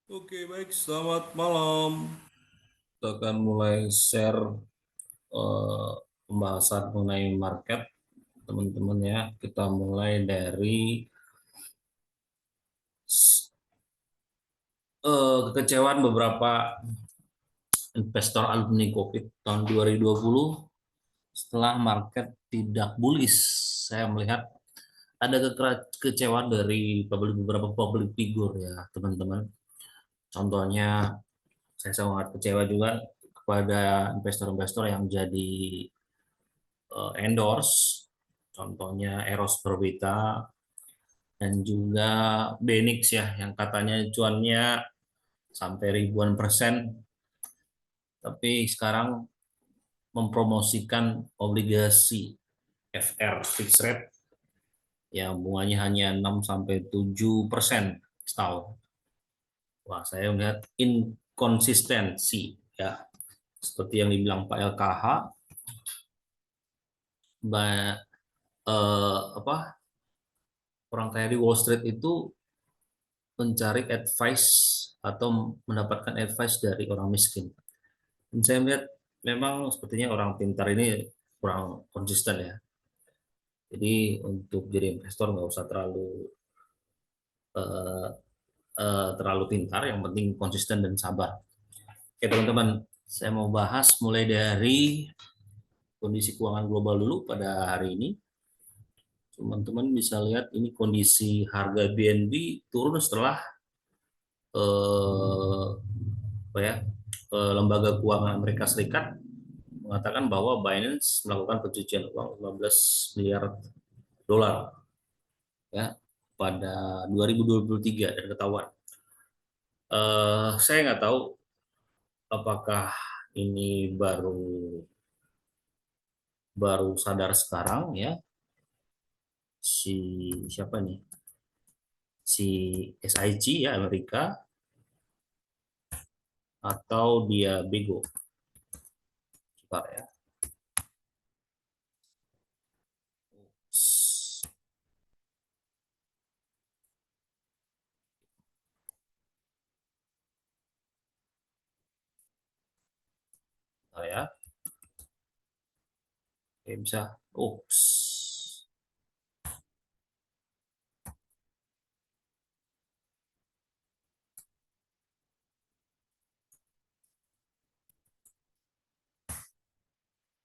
Oke, baik. Selamat malam. Kita akan mulai share eh, pembahasan mengenai market, teman-teman ya. Kita mulai dari kekecewaan beberapa investor alumni COVID tahun 2020 setelah market tidak bullish. Saya melihat ada kekecewaan dari beberapa public figure ya, teman-teman. Contohnya, saya sangat kecewa juga kepada investor-investor yang jadi endorse, contohnya Eros Perbita dan juga Benix ya, yang katanya cuannya sampai ribuan persen, tapi sekarang mempromosikan obligasi FR fixed rate yang bunganya hanya 6 sampai 7% setahun. Wah, saya melihat inkonsistensi ya, seperti yang dibilang Pak LKH, apa orang kaya di Wall Street itu mencari advice atau mendapatkan advice dari orang miskin. Dan saya melihat memang sepertinya orang pintar ini kurang konsisten ya. Jadi untuk jadi investor nggak usah eh, terlalu pintar, yang penting konsisten dan sabar. Oke teman-teman, saya mau bahas mulai dari kondisi keuangan global dulu pada hari ini. Teman-teman bisa lihat ini kondisi harga BNB turun setelah eh, apa ya, lembaga keuangan Amerika Serikat mengatakan bahwa Binance melakukan pencucian uang 15 miliar dolar ya pada 2023 dan ketahuan. Saya nggak tahu apakah ini baru baru sadar sekarang ya, si siapa nih, si SIG ya Amerika, atau dia bego. Coba ya. Bentar ya. Oke, bisa. Ups.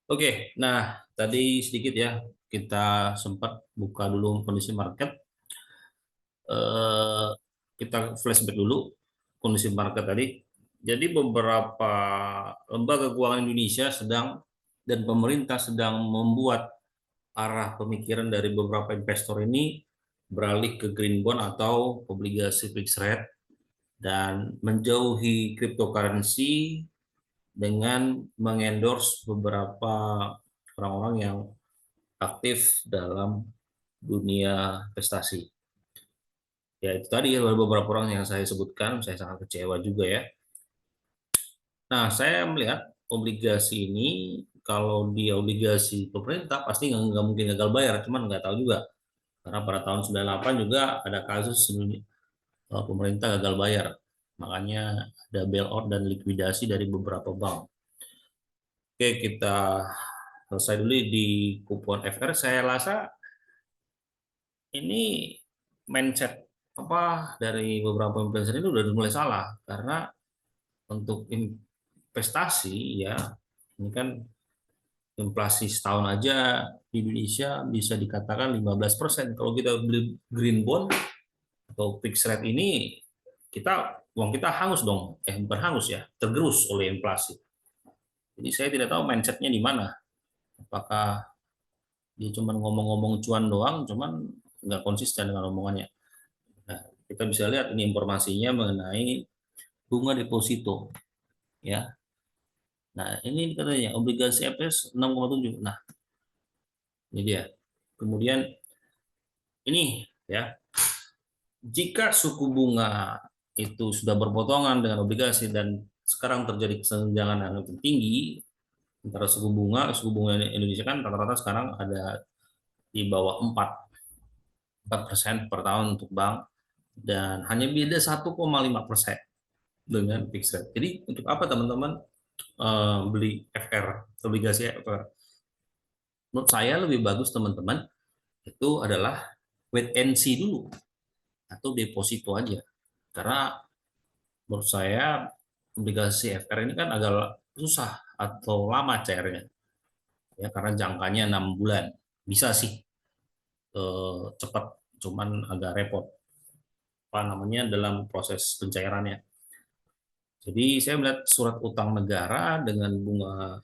Oke, nah tadi sedikit ya, kita sempat buka dulu kondisi market. eh, kita flashback dulu kondisi market tadi. Jadi beberapa lembaga keuangan Indonesia sedang dan pemerintah sedang membuat arah pemikiran dari beberapa investor ini beralih ke green bond atau obligasi fixed rate dan menjauhi cryptocurrency dengan mengendorse beberapa orang-orang yang aktif dalam dunia investasi. Ya itu tadi ya, beberapa orang yang saya sebutkan, saya sangat kecewa juga ya. Nah, saya melihat obligasi ini, kalau dia obligasi pemerintah pasti nggak mungkin gagal bayar, cuman nggak tahu juga. Karena pada tahun 98 juga ada kasus pemerintah gagal bayar. Makanya ada bailout dan likuidasi dari beberapa bank. Oke, kita selesai dulu di kupon FR. Saya rasa ini mindset apa dari beberapa influencer ini udah mulai salah, karena untuk investasi ya, ini kan inflasi setahun aja di Indonesia bisa dikatakan 15%. Kalau kita beli green bond atau fixed rate ini, kita uang kita hangus dong, bukan hangus ya, tergerus oleh inflasi. Jadi saya tidak tahu mindsetnya di mana. Apakah dia cuma ngomong-ngomong cuan doang, cuman nggak konsisten dengan omongannya. Nah, kita bisa lihat ini informasinya mengenai bunga deposito ya. Nah, ini katanya obligasi FS 6,7. Nah, ini dia. Kemudian ini ya, jika suku bunga itu sudah berpotongan dengan obligasi dan sekarang terjadi kesenjangan yang lebih tinggi antara suku bunga Indonesia kan rata-rata sekarang ada di bawah 4% per tahun untuk bank, dan hanya beda 1,5%. dengan fixed rate. Jadi untuk apa teman-teman beli FR, obligasi FR? Menurut saya lebih bagus teman-teman itu adalah wait and see dulu atau deposito aja. Karena menurut saya obligasi FR ini kan agak susah atau lama cairnya ya karena jangkanya 6 bulan. Bisa sih cepat, cuman agak repot apa namanya dalam proses pencairannya. Jadi saya melihat surat utang negara dengan bunga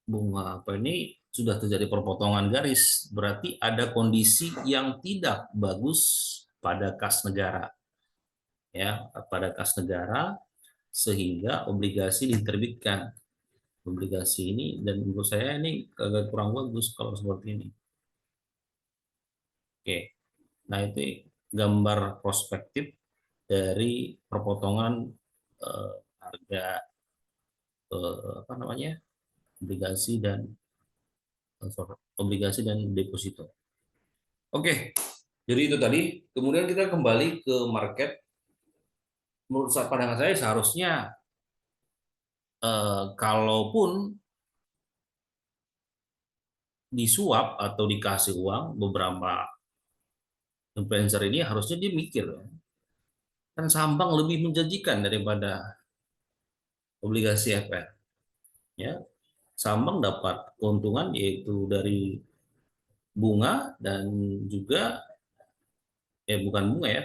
bunga apa ini sudah terjadi perpotongan garis, berarti ada kondisi yang tidak bagus pada kas negara, ya, pada kas negara sehingga obligasi diterbitkan. Obligasi ini dan menurut saya ini agak kurang bagus kalau seperti ini. Oke, nah itu gambar prospektif dari perpotongan harga apa namanya obligasi dan deposito. Oke, jadi itu tadi. Kemudian kita kembali ke market. Menurut pandangan saya seharusnya kalaupun disuap atau dikasih uang beberapa influencer ini harusnya dia mikir kan sambang lebih menjanjikan daripada obligasi FR. Ya, sambang dapat keuntungan yaitu dari bunga dan juga bukan bunga ya,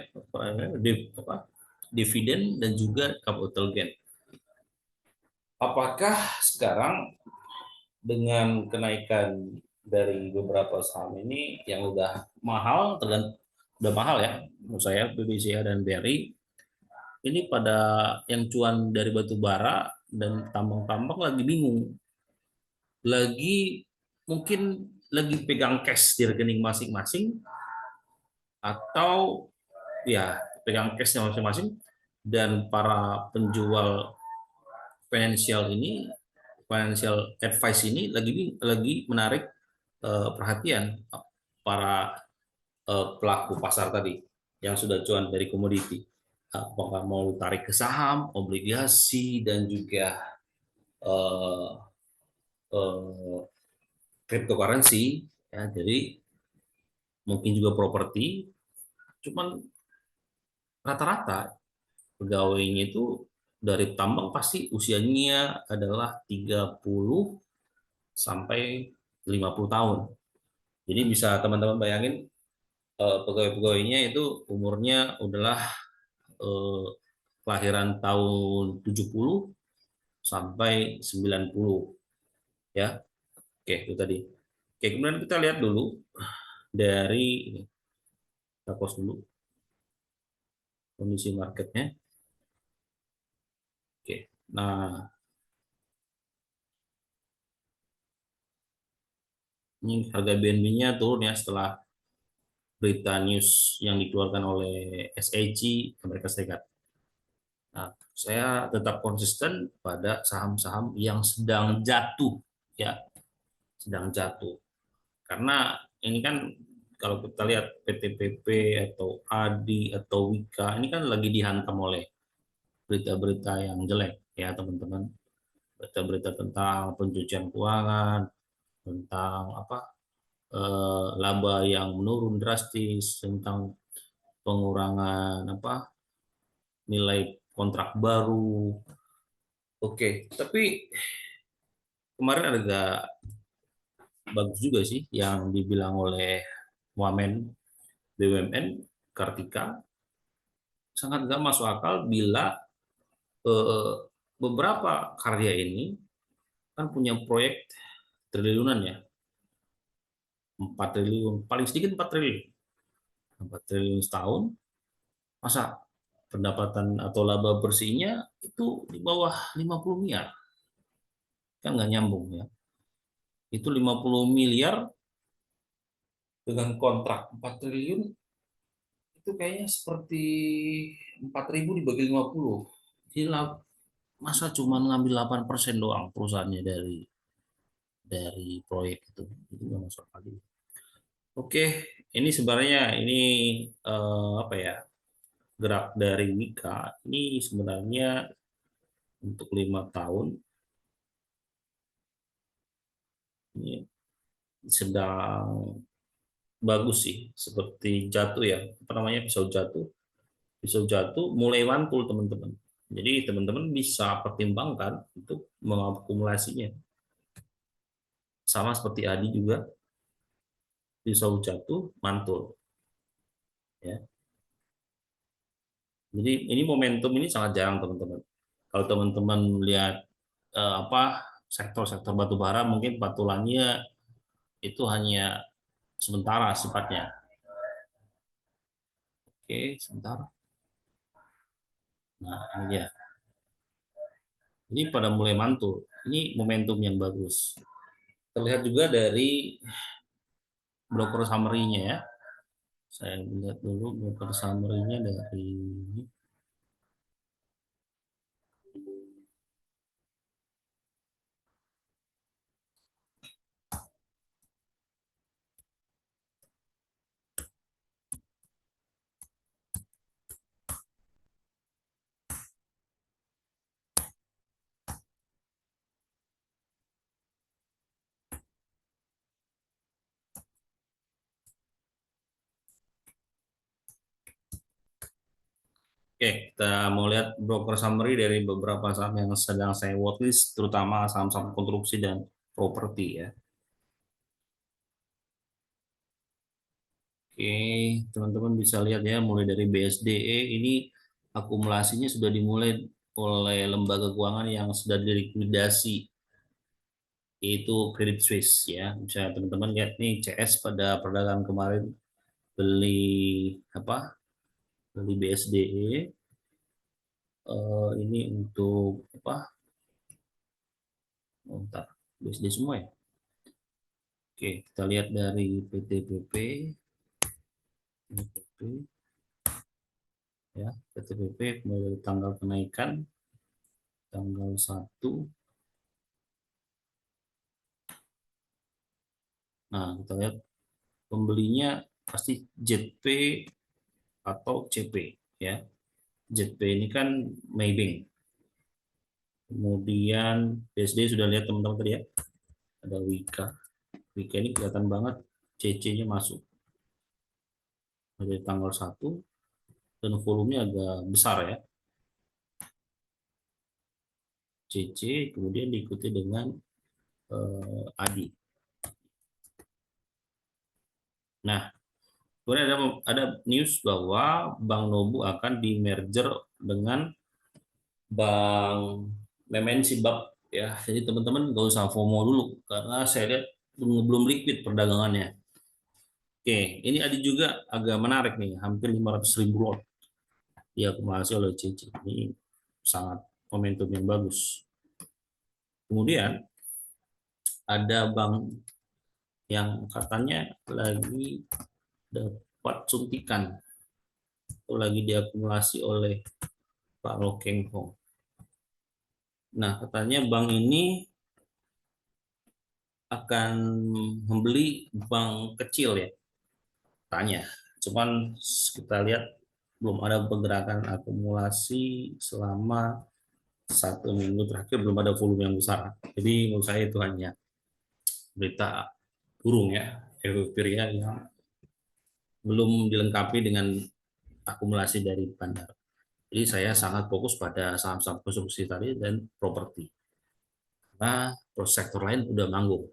dividen dan juga capital gain. Apakah sekarang dengan kenaikan dari beberapa saham ini yang udah mahal, udah mahal ya, menurut saya BBCA dan BRI ini pada yang cuan dari batu bara dan tambang-tambang lagi bingung, lagi mungkin lagi pegang cash di rekening masing-masing atau ya pegang cashnya masing-masing dan para penjual financial advice ini lagi menarik perhatian para pelaku pasar tadi yang sudah cuan dari komoditi. Apakah mau tarik ke saham, obligasi dan juga uh, uh, cryptocurrency ya. Jadi mungkin juga properti. Cuman rata-rata pegawainya itu dari tambang pasti usianya adalah 30 sampai 50 tahun. Jadi bisa teman-teman bayangin pegawai-pegawainya itu umurnya adalah eh, kelahiran tahun 70 sampai 90 ya. Oke, itu tadi. Oke, kemudian kita lihat dulu dari ini. Kita pause dulu kondisi marketnya. Oke. Nah, ini harga BNB-nya turun ya setelah berita news yang dikeluarkan oleh SEC Amerika Serikat. Nah, saya tetap konsisten pada saham-saham yang sedang jatuh, ya, sedang jatuh. Karena ini kan kalau kita lihat PTPP atau ADI atau Wika ini kan lagi dihantam oleh berita-berita yang jelek, ya teman-teman. Berita-berita tentang pencucian keuangan, tentang apa laba yang menurun drastis, tentang pengurangan apa nilai kontrak baru. Oke, tapi kemarin ada bagus juga sih yang dibilang oleh Wamen BUMN Kartika, sangat gak masuk akal bila eh, beberapa karya ini kan punya proyek triliunan ya, 4 triliun, paling sedikit 4 triliun, 4 triliun setahun, masa pendapatan atau laba bersihnya itu di bawah 50 miliar, kan nggak nyambung ya. Itu 50 miliar dengan kontrak 4 triliun itu kayaknya seperti 4.000 dibagi 50. Jadi masa cuma ngambil 8% doang perusahaannya dari proyek itu nggak masuk akal. Oke, ini sebenarnya ini apa ya, gerak dari Wika ini sebenarnya untuk 5 tahun ini sedang bagus sih, seperti jatuh ya, apa namanya, pisau jatuh mulai mantul teman-teman. Jadi teman-teman bisa pertimbangkan untuk mengakumulasinya, sama seperti Adi juga pisau jatuh mantul ya. Jadi ini momentum ini sangat jarang teman-teman. Kalau teman-teman lihat apa sektor-sektor batu bara, mungkin patulannya itu hanya sementara sifatnya. Oke, sebentar. Nah, ini dia. Ini pada mulai mantul. Ini momentum yang bagus. Terlihat juga dari broker summary-nya ya. Saya lihat dulu broker summary-nya dari Oke, kita mau lihat broker summary dari beberapa saham yang sedang saya watchlist, terutama saham-saham konstruksi dan properti ya. Oke, teman-teman bisa lihat ya, mulai dari BSDE ini akumulasinya sudah dimulai oleh lembaga keuangan yang sudah dilikuidasi, yaitu Credit Suisse ya. Bisa teman-teman lihat nih CS pada perdagangan kemarin beli apa? Beli BSDE ini untuk apa? Oh, bentar, BSD semua ya. Oke, kita lihat dari PTPP, ya, PTPP mulai dari tanggal kenaikan tanggal 1. Nah, kita lihat pembelinya pasti JP atau CP ya. JP ini kan Maybank. Kemudian BSD sudah lihat teman-teman tadi ya. Ada Wika. Wika ini kelihatan banget CC-nya masuk dari tanggal 1 dan volumenya agak besar ya. CC kemudian diikuti dengan ADI. Nah, kemudian ada news bahwa Bank Nobu akan di merger dengan Bank Lemen Sibab ya. Jadi teman-teman nggak usah FOMO dulu karena saya lihat belum liquid perdagangannya. Oke, ini ada juga agak menarik nih, hampir 500.000 lot diakumulasi oleh CC. Ini sangat momentum yang bagus. Kemudian ada bank yang katanya lagi dapat suntikan atau lagi diakumulasi oleh Pak Lokeng Hong. Nah, katanya bank ini akan membeli bank kecil ya, tanya. Cuman kita lihat belum ada pergerakan akumulasi selama 1 minggu terakhir, belum ada volume yang besar. Jadi menurut saya itu hanya berita burung ya, euforia yang belum dilengkapi dengan akumulasi dari bandar. Jadi saya sangat fokus pada saham-saham konstruksi tadi dan properti. Karena sektor lain udah manggung.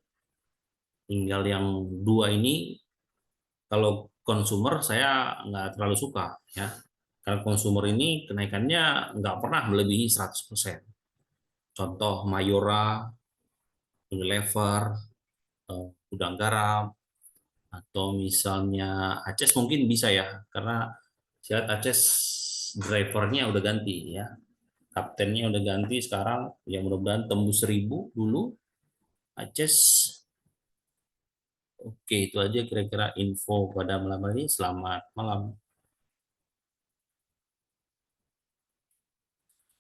Tinggal yang dua ini, kalau konsumer saya nggak terlalu suka ya. Karena konsumer ini kenaikannya nggak pernah melebihi 100%. Contoh Mayora, Unilever, Gudang Garam, atau misalnya Aces mungkin bisa ya, karena saya lihat Aces drivernya udah ganti ya, kaptennya udah ganti sekarang, ya mudah-mudahan tembus 1.000 dulu Aces. Oke, itu aja kira-kira info pada malam hari ini. Selamat malam.